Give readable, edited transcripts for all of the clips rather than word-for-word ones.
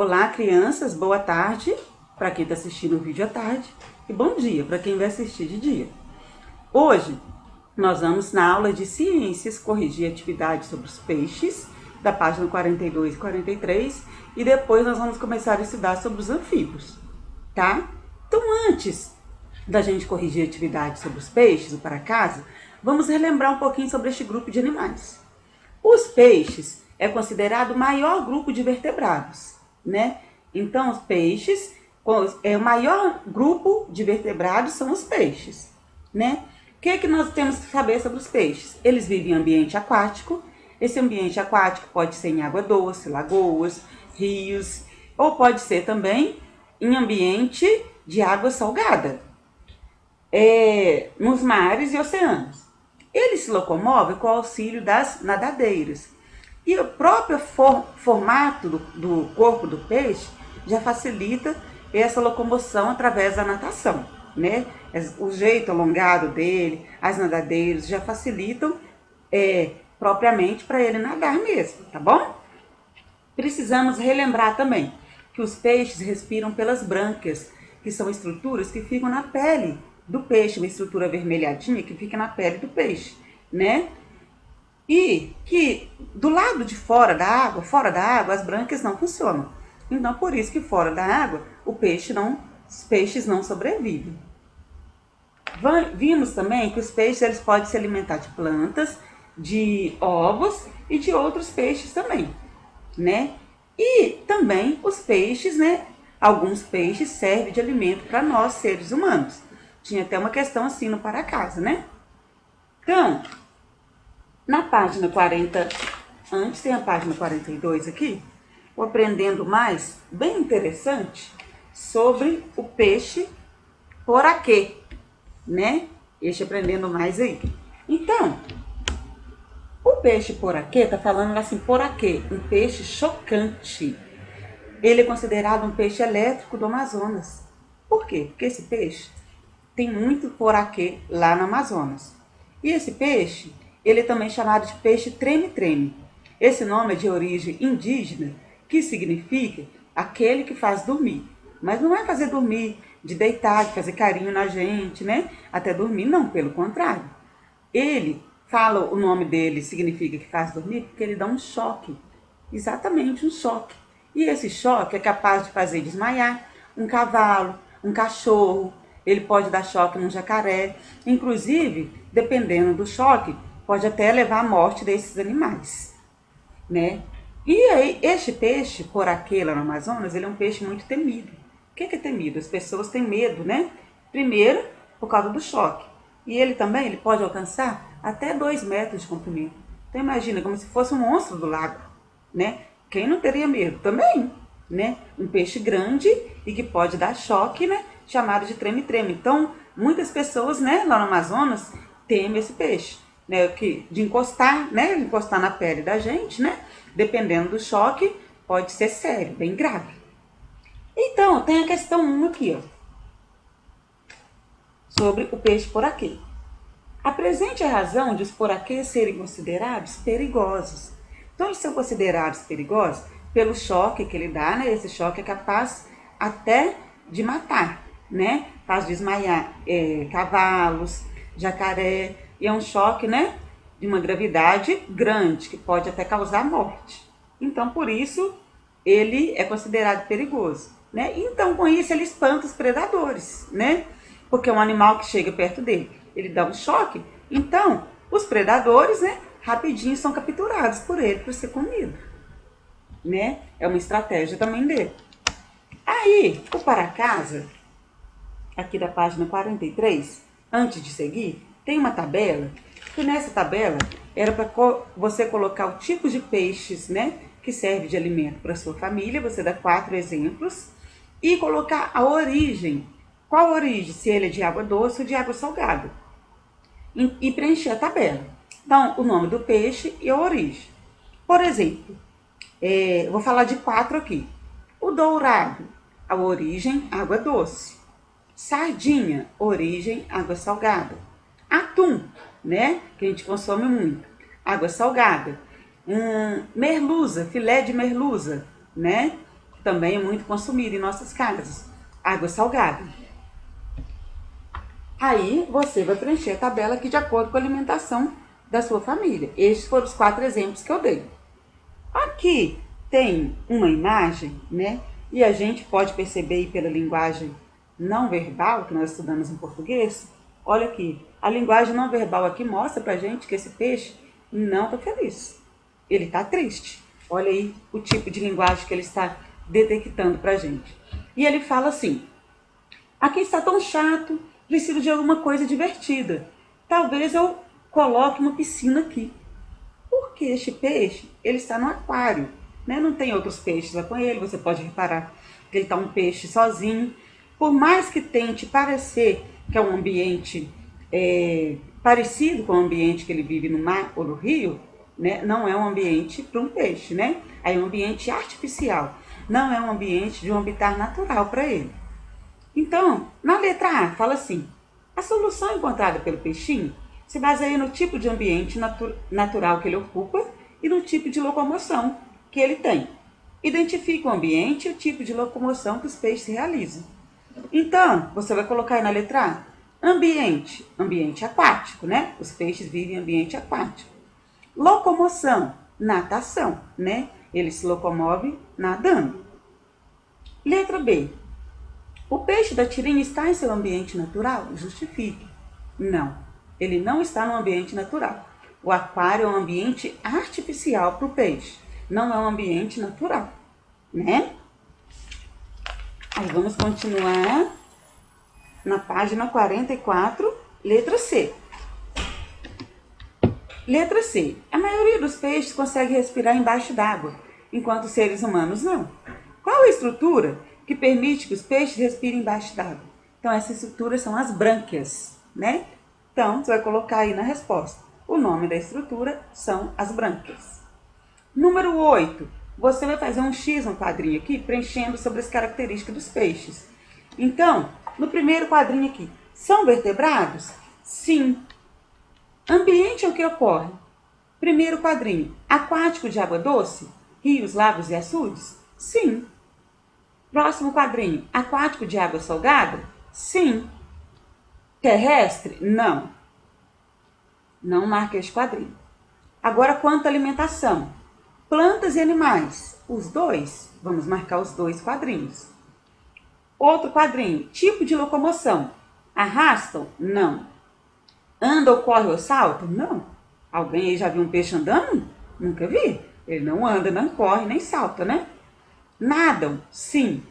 Olá, crianças, boa tarde para quem está assistindo o vídeo à tarde e bom dia para quem vai assistir de dia. Hoje nós vamos na aula de ciências corrigir atividades sobre os peixes, da página 42 e 43, e depois nós vamos começar a estudar sobre os anfíbios, tá? Então antes da gente corrigir atividades sobre os peixes, o para casa, vamos relembrar um pouquinho sobre este grupo de animais. Os peixes é considerado o maior grupo de vertebrados, né? Então, os peixes, o maior grupo de vertebrados são os peixes, né? O que nós temos que saber sobre os peixes? Eles vivem em ambiente aquático. Esse ambiente aquático pode ser em água doce, lagoas, rios, ou pode ser também em ambiente de água salgada, nos mares e oceanos. Ele se locomove com o auxílio das nadadeiras. E o próprio formato do corpo do peixe já facilita essa locomoção através da natação, né? O jeito alongado dele, as nadadeiras já facilitam propriamente para ele nadar mesmo, tá bom? Precisamos relembrar também que os peixes respiram pelas brânquias, que são estruturas que ficam na pele do peixe, uma estrutura avermelhadinha que fica na pele do peixe, né? E que do lado de fora da água, as brânquias não funcionam. Então, por isso que fora da água, os peixes não sobrevivem. Vimos também que os peixes eles podem se alimentar de plantas, de ovos e de outros peixes também, né? E também os peixes, né? Alguns peixes servem de alimento para nós, seres humanos. Tinha até uma questão assim no para casa, né? Então, na página 40, antes tem a página 42 aqui, o Aprendendo Mais, bem interessante, sobre o peixe poraquê, né? Este Aprendendo Mais aí. Então, o peixe poraquê, tá falando assim, poraquê, um peixe chocante. Ele é considerado um peixe elétrico do Amazonas. Por quê? Porque esse peixe tem muito poraquê lá no Amazonas. E esse peixe, ele é também chamado de peixe treme-treme. Esse nome é de origem indígena, que significa aquele que faz dormir. Mas não é fazer dormir de deitar, de fazer carinho na gente, né? Até dormir, não, pelo contrário. Ele fala, o nome dele significa que faz dormir porque ele dá um choque. Exatamente, um choque. E esse choque é capaz de fazer desmaiar um cavalo, um cachorro. Ele pode dar choque num jacaré. Inclusive, dependendo do choque, pode até levar à morte desses animais, né? E aí, este peixe, poraquê lá no Amazonas, ele é um peixe muito temido. O que é temido? As pessoas têm medo, né? Primeiro, por causa do choque. E ele também ele pode alcançar até 2 metros de comprimento. Então imagina, como se fosse um monstro do lago, né? Quem não teria medo? Também, né? Um peixe grande e que pode dar choque, né? Chamado de treme-treme. Então, muitas pessoas, né, lá no Amazonas, temem esse peixe, né? De encostar, né? Encostar na pele da gente, né? Dependendo do choque, pode ser sério, bem grave. Então, tem a questão 1 aqui, ó, sobre o peixe poraquê. Apresente a razão de os poraquês serem considerados perigosos. Então, eles são considerados perigosos pelo choque que ele dá, né? Esse choque é capaz até de matar, né? Faz desmaiar cavalos, jacaré, e é um choque, né? De uma gravidade grande, que pode até causar morte. Então, por isso, ele é considerado perigoso, né? Então, com isso, ele espanta os predadores, né? Porque é um animal que chega perto dele, ele dá um choque. Então, os predadores, né? Rapidinho são capturados por ele para ser comido, né? É uma estratégia também dele. Aí, o para casa, aqui da página 43, antes de seguir, tem uma tabela, que nessa tabela era para você colocar o tipo de peixes, né, que serve de alimento para sua família, você dá 4 exemplos, e colocar a origem. Qual a origem? Se ele é de água doce ou de água salgada. E preencher a tabela. Então, o nome do peixe e a origem. Por exemplo, vou falar de 4 aqui. O dourado, a origem, água doce. Sardinha, origem, água salgada. Atum, né, que a gente consome muito, água salgada. Merluza, filé de merluza, né, também é muito consumida em nossas casas, água salgada. Aí você vai preencher a tabela aqui de acordo com a alimentação da sua família. Estes foram os 4 exemplos que eu dei. Aqui tem uma imagem, né? E a gente pode perceber aí pela linguagem não verbal que nós estudamos em português. Olha aqui, a linguagem não verbal aqui mostra pra gente que esse peixe não está feliz. Ele está triste. Olha aí o tipo de linguagem que ele está detectando pra gente. E ele fala assim: aqui está tão chato, preciso de alguma coisa divertida. Talvez eu coloque uma piscina aqui. Porque este peixe, ele está no aquário, né? Não tem outros peixes lá com ele, você pode reparar que ele está um peixe sozinho. Por mais que tente parecer que é um ambiente parecido com o ambiente que ele vive no mar ou no rio, né? Não é um ambiente para um peixe, né? É um ambiente artificial, não é um ambiente de um habitat natural para ele. Então, na letra A, fala assim: a solução encontrada pelo peixinho se baseia no tipo de ambiente natural que ele ocupa e no tipo de locomoção que ele tem. Identifica o ambiente e o tipo de locomoção que os peixes realizam. Então, você vai colocar aí na letra A: ambiente, ambiente aquático, né? Os peixes vivem em ambiente aquático. Locomoção, natação, né? Ele se locomove nadando. Letra B: o peixe da tirinha está em seu ambiente natural? Justifique. Não, ele não está no ambiente natural. O aquário é um ambiente artificial para o peixe, não é um ambiente natural, né? Aí vamos continuar na página 44, letra C. Letra C. A maioria dos peixes consegue respirar embaixo d'água, enquanto os seres humanos não. Qual a estrutura que permite que os peixes respirem embaixo d'água? Então, essas estruturas são as brânquias, né? Então, você vai colocar aí na resposta: o nome da estrutura são as brânquias. Número 8. Você vai fazer um X no quadrinho aqui, preenchendo sobre as características dos peixes. Então, no primeiro quadrinho aqui, são vertebrados? Sim. Ambiente é o que ocorre? Primeiro quadrinho, aquático de água doce? Rios, lagos e açudes? Sim. Próximo quadrinho, aquático de água salgada? Sim. Terrestre? Não. Não marca este quadrinho. Agora, quanto à alimentação? Plantas e animais? Os dois? Vamos marcar os 2 quadrinhos. Outro quadrinho, tipo de locomoção? Arrastam? Não. Anda ou corre ou salta? Não. Alguém aí já viu um peixe andando? Nunca vi. Ele não anda, não corre, nem salta, né? Nadam? Sim.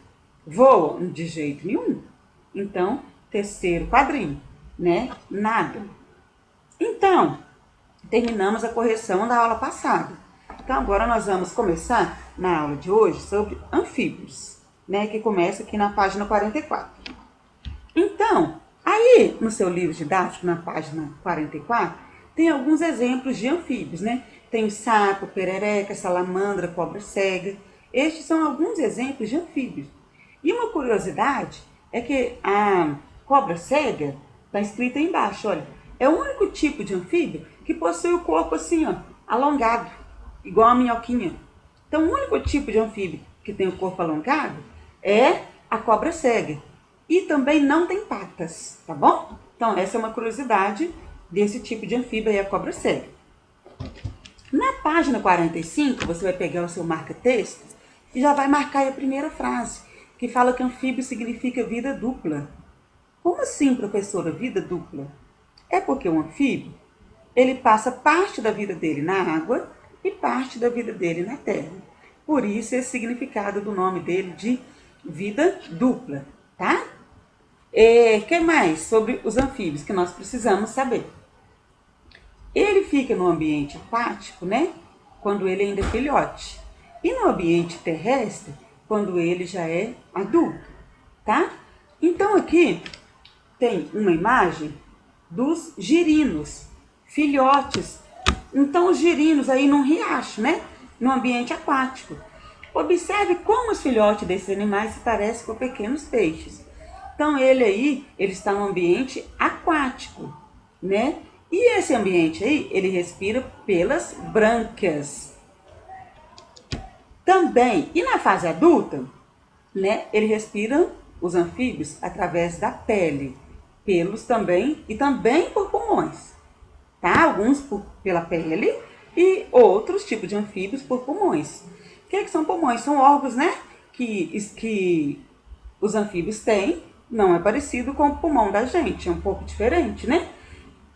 Voam? De jeito nenhum. Então, terceiro quadrinho, né? Nadam. Então, terminamos a correção da aula passada. Então, agora nós vamos começar na aula de hoje sobre anfíbios, né? Que começa aqui na página 44. Então, aí no seu livro didático, na página 44, tem alguns exemplos de anfíbios, né? Tem o sapo, perereca, salamandra, cobra cega. Estes são alguns exemplos de anfíbios. E uma curiosidade é que a cobra cega está escrita aí embaixo, olha. É o único tipo de anfíbio que possui o corpo assim, ó, alongado, igual a minhoquinha. Então, o único tipo de anfíbio que tem o corpo alongado é a cobra cega. E também não tem patas, tá bom? Então, essa é uma curiosidade desse tipo de anfíbio aí, a cobra cega. Na página 45, você vai pegar o seu marca-texto e já vai marcar aí a primeira frase, que fala que anfíbio significa vida dupla. Como assim, professora, vida dupla? É porque o anfíbio, ele passa parte da vida dele na água e parte da vida dele na terra. Por isso, esse significado do nome dele de vida dupla, tá? O que mais sobre os anfíbios que nós precisamos saber? Ele fica no ambiente aquático, né? Quando ele ainda é filhote. E no ambiente terrestre, quando ele já é adulto, tá? Então aqui tem uma imagem dos girinos, filhotes. Então os girinos aí num riacho, né? No ambiente aquático. Observe como os filhotes desses animais se parecem com pequenos peixes. Então ele está no ambiente aquático, né? E esse ambiente aí, ele respira pelas brânquias. Também, e na fase adulta, né? Ele respira, os anfíbios, através da pele, pelos também e também por pulmões, tá? Alguns pela pele e outros tipos de anfíbios por pulmões. O que são pulmões? São órgãos, né? Que os anfíbios têm, não é parecido com o pulmão da gente, é um pouco diferente, né?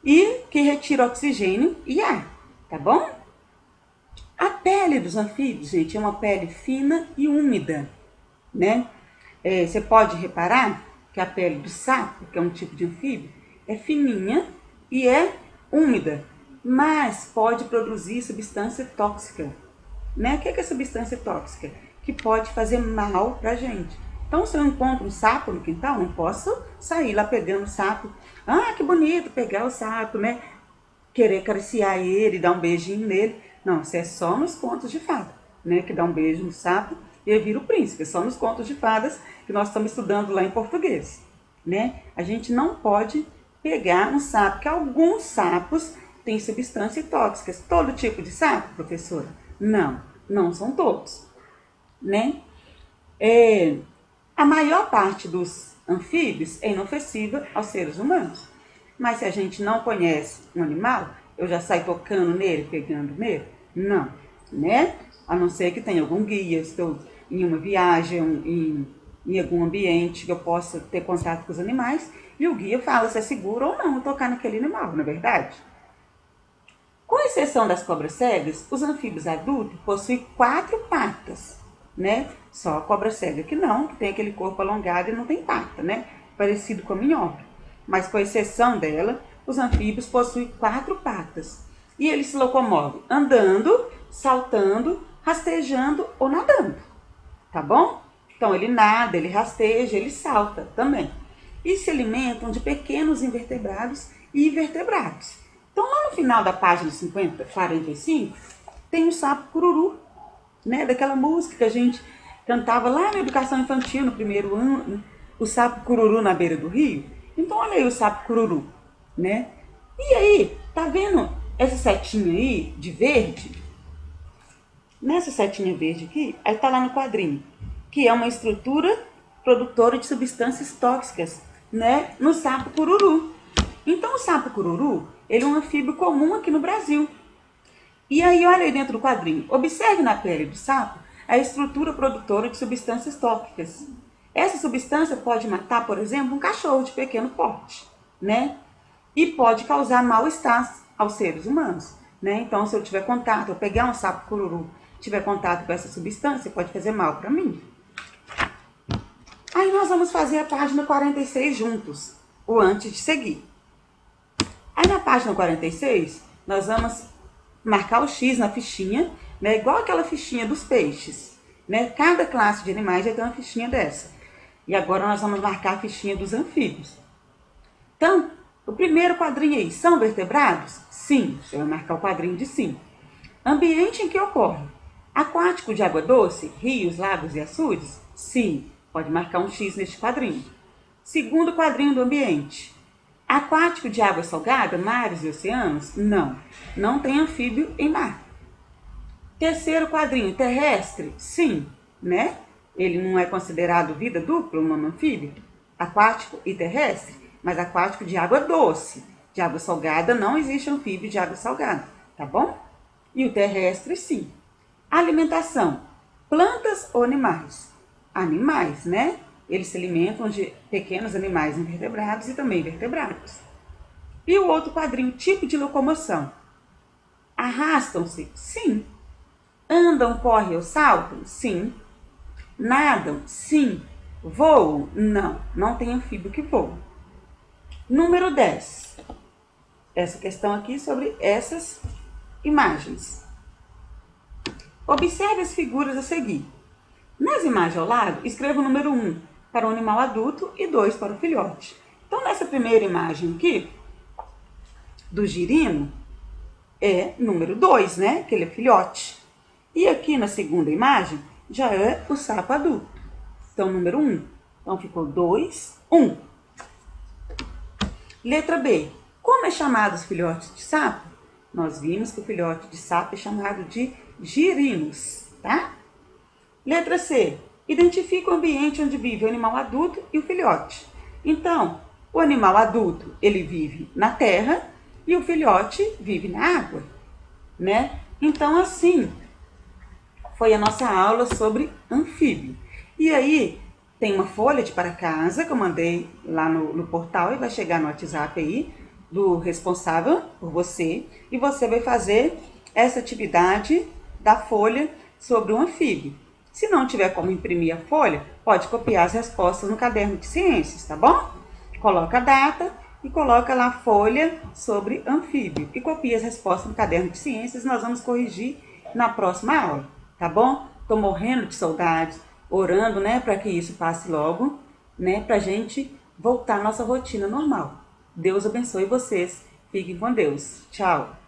E que retira oxigênio e ar, tá bom? A pele dos anfíbios, gente, é uma pele fina e úmida, né? Você pode reparar que a pele do sapo, que é um tipo de anfíbio, é fininha e é úmida, mas pode produzir substância tóxica, né? O que é substância tóxica? Que pode fazer mal pra gente. Então, se eu encontro um sapo no quintal, não posso sair lá pegando o sapo. Ah, que bonito pegar o sapo, né? Querer acariciar ele, dar um beijinho nele. Não, isso é só nos contos de fada, né? Que dá um beijo no sapo e ele vira o príncipe. É só nos contos de fadas que nós estamos estudando lá em português, né? A gente não pode pegar um sapo, que alguns sapos têm substâncias tóxicas. Todo tipo de sapo, professora? Não, não são todos, né? A maior parte dos anfíbios é inofensiva aos seres humanos. Mas se a gente não conhece um animal, eu já saio tocando nele, pegando nele? Não, né? A não ser que tenha algum guia, estou em uma viagem, em algum ambiente que eu possa ter contato com os animais, e o guia fala se é seguro ou não tocar naquele animal, não é verdade? Com exceção das cobras cegas, os anfíbios adultos possuem 4 patas, né? Só a cobra cega que não, que tem aquele corpo alongado e não tem pata, né? Parecido com a minhoca. Mas com exceção dela, os anfíbios possuem 4 patas. E eles se locomovem andando, saltando, rastejando ou nadando, tá bom? Então ele nada, ele rasteja, ele salta também. E se alimentam de pequenos invertebrados e invertebrados. Então lá no final da página 45, tem o sapo cururu, né? Daquela música que a gente cantava lá na educação infantil, no primeiro ano, o sapo cururu na beira do rio. Então olha aí o sapo cururu, né? E aí, tá vendo essa setinha aí de verde? Nessa setinha verde aqui, aí tá lá no quadrinho, que é uma estrutura produtora de substâncias tóxicas, né? No sapo cururu. Então o sapo cururu, ele é um anfíbio comum aqui no Brasil. E aí, olha aí dentro do quadrinho. Observe na pele do sapo a estrutura produtora de substâncias tóxicas. Essa substância pode matar, por exemplo, um cachorro de pequeno porte, né? E pode causar mal-estar aos seres humanos, né? Então, se eu tiver contato, eu pegar um sapo cururu, tiver contato com essa substância, pode fazer mal para mim. Aí nós vamos fazer a página 46 juntos, o antes de seguir. Aí na página 46, nós vamos marcar o X na fichinha, né? Igual aquela fichinha dos peixes, né? Cada classe de animais já tem uma fichinha dessa. E agora nós vamos marcar a fichinha dos anfíbios. Então, o primeiro quadrinho aí, são vertebrados? Sim, você vai marcar o quadrinho de sim. Ambiente em que ocorre? Aquático de água doce, rios, lagos e açudes? Sim, pode marcar um X neste quadrinho. Segundo quadrinho do ambiente. Aquático de água salgada, mares e oceanos? Não, não tem anfíbio em mar. Terceiro quadrinho, terrestre? Sim, né? Ele não é considerado vida dupla, um anfíbio? Aquático e terrestre, mas aquático de água doce. De água salgada não existe anfíbio de água salgada, tá bom? E o terrestre, sim. Alimentação, plantas ou animais? Animais, né? Eles se alimentam de pequenos animais invertebrados e também vertebrados. E o outro quadrinho, tipo de locomoção. Arrastam-se? Sim. Andam, correm ou saltam? Sim. Nadam? Sim. Voam? Não. Não tem anfíbio que voa. Número 10. Essa questão aqui sobre essas imagens. Observe as figuras a seguir. Nas imagens ao lado, escreva o número 1 para o animal adulto e 2 para o filhote. Então, nessa primeira imagem aqui, do girino, é número 2, né? Que ele é filhote. E aqui na segunda imagem, já é o sapo adulto. Então, número 1. Então, ficou 2, 1. Letra B. Como é chamado os filhotes de sapo? Nós vimos que o filhote de sapo é chamado de girinos, tá? Letra C. Identifica o ambiente onde vive o animal adulto e o filhote. Então, o animal adulto, ele vive na terra e o filhote vive na água, né? Então, assim, foi a nossa aula sobre anfíbio. E aí, tem uma folha de para casa que eu mandei lá no portal e vai chegar no WhatsApp aí do responsável por você. E você vai fazer essa atividade da folha sobre o anfíbio. Se não tiver como imprimir a folha, pode copiar as respostas no caderno de ciências, tá bom? Coloca a data e coloca lá a folha sobre anfíbio. E copia as respostas no caderno de ciências e nós vamos corrigir na próxima aula, tá bom? Tô morrendo de saudade, orando, né, para que isso passe logo, né, pra gente voltar à nossa rotina normal. Deus abençoe vocês. Fiquem com Deus. Tchau.